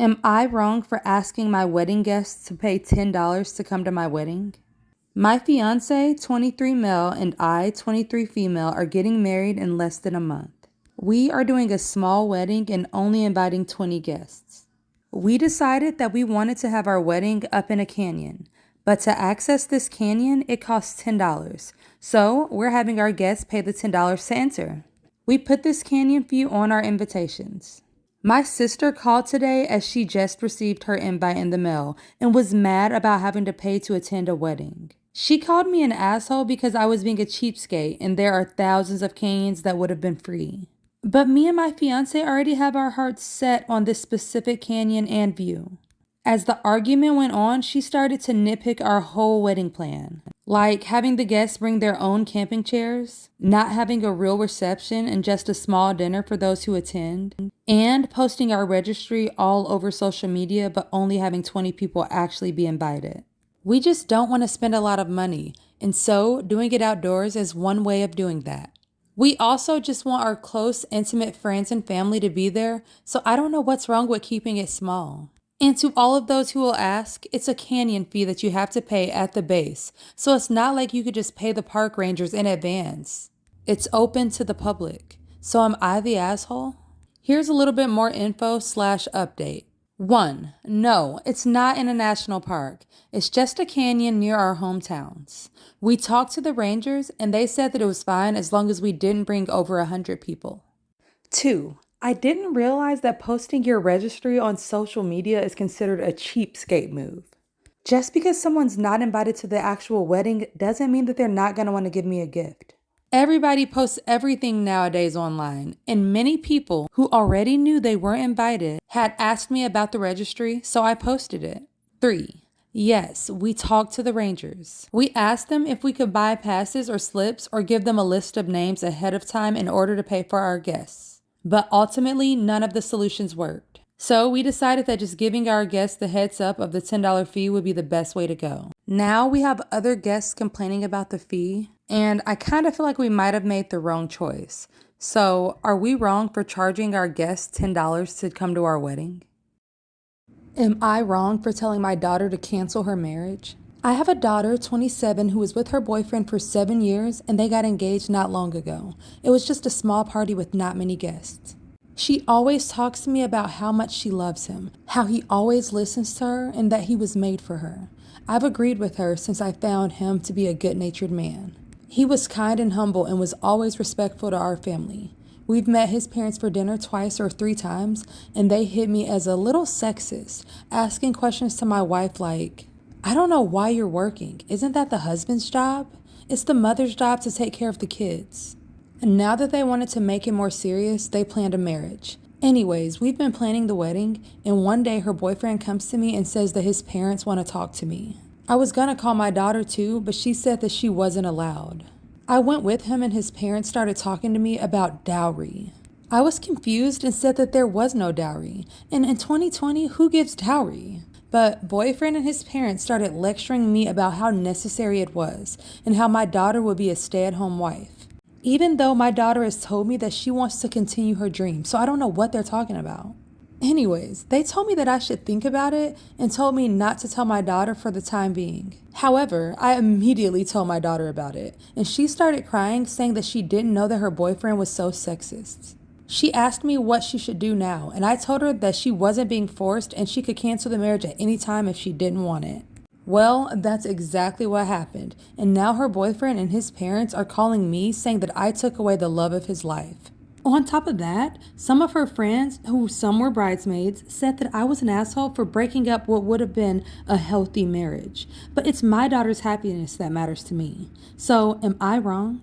Am I wrong for asking my wedding guests to pay $10 to come to my wedding? My fiance, 23 male, and I, 23 female, are getting married in less than a month. We are doing a small wedding and only inviting 20 guests. We decided that we wanted to have our wedding up in a canyon, but to access this canyon, it costs $10. So we're having our guests pay the $10 to enter. We put this canyon view on our invitations. My sister called today as she just received her invite in the mail and was mad about having to pay to attend a wedding. She called me an asshole because I was being a cheapskate and there are thousands of canyons that would have been free. But me and my fiance already have our hearts set on this specific canyon and view. As the argument went on, she started to nitpick our whole wedding plan. Like having the guests bring their own camping chairs, not having a real reception and just a small dinner for those who attend, and posting our registry all over social media but only having 20 people actually be invited. We just don't want to spend a lot of money, and so doing it outdoors is one way of doing that. We also just want our close, intimate friends and family to be there, so I don't know what's wrong with keeping it small. And to all of those who will ask, it's a canyon fee that you have to pay at the base, so it's not like you could just pay the park rangers in advance. It's open to the public. So am I the asshole? Here's a little bit more info/update. 1. No, it's not in a national park. It's just a canyon near our hometowns. We talked to the rangers and they said that it was fine as long as we didn't bring over 100 people. 2. I didn't realize that posting your registry on social media is considered a cheapskate move. Just because someone's not invited to the actual wedding doesn't mean that they're not going to want to give me a gift. Everybody posts everything nowadays online, and many people who already knew they weren't invited had asked me about the registry, so I posted it. 3. Yes, we talked to the rangers. We asked them if we could buy passes or slips or give them a list of names ahead of time in order to pay for our guests. But ultimately, none of the solutions worked. So we decided that just giving our guests the heads up of the $10 fee would be the best way to go. Now we have other guests complaining about the fee, and I kind of feel like we might have made the wrong choice. So are we wrong for charging our guests $10 to come to our wedding? Am I wrong for telling my daughter to cancel her marriage? I have a daughter, 27, who was with her boyfriend for 7 years and they got engaged not long ago. It was just a small party with not many guests. She always talks to me about how much she loves him, how he always listens to her, and that he was made for her. I've agreed with her since I found him to be a good-natured man. He was kind and humble and was always respectful to our family. We've met his parents for dinner twice or 3 times, and they hit me as a little sexist, asking questions to my wife like, I don't know why you're working. Isn't that the husband's job? It's the mother's job to take care of the kids. And now that they wanted to make it more serious, they planned a marriage. Anyways, we've been planning the wedding, and one day her boyfriend comes to me and says that his parents want to talk to me. I was gonna call my daughter too, but she said that she wasn't allowed. I went with him and his parents started talking to me about dowry. I was confused and said that there was no dowry. And in 2020, who gives dowry? But boyfriend and his parents started lecturing me about how necessary it was and how my daughter would be a stay-at-home wife. Even though my daughter has told me that she wants to continue her dream, so I don't know what they're talking about. Anyways, they told me that I should think about it and told me not to tell my daughter for the time being. However, I immediately told my daughter about it, and she started crying, saying that she didn't know that her boyfriend was so sexist. She asked me what she should do now, and I told her that she wasn't being forced and she could cancel the marriage at any time if she didn't want it. Well, that's exactly what happened, and now her boyfriend and his parents are calling me saying that I took away the love of his life. On top of that, some of her friends, who some were bridesmaids, said that I was an asshole for breaking up what would have been a healthy marriage. But it's my daughter's happiness that matters to me. So, am I wrong?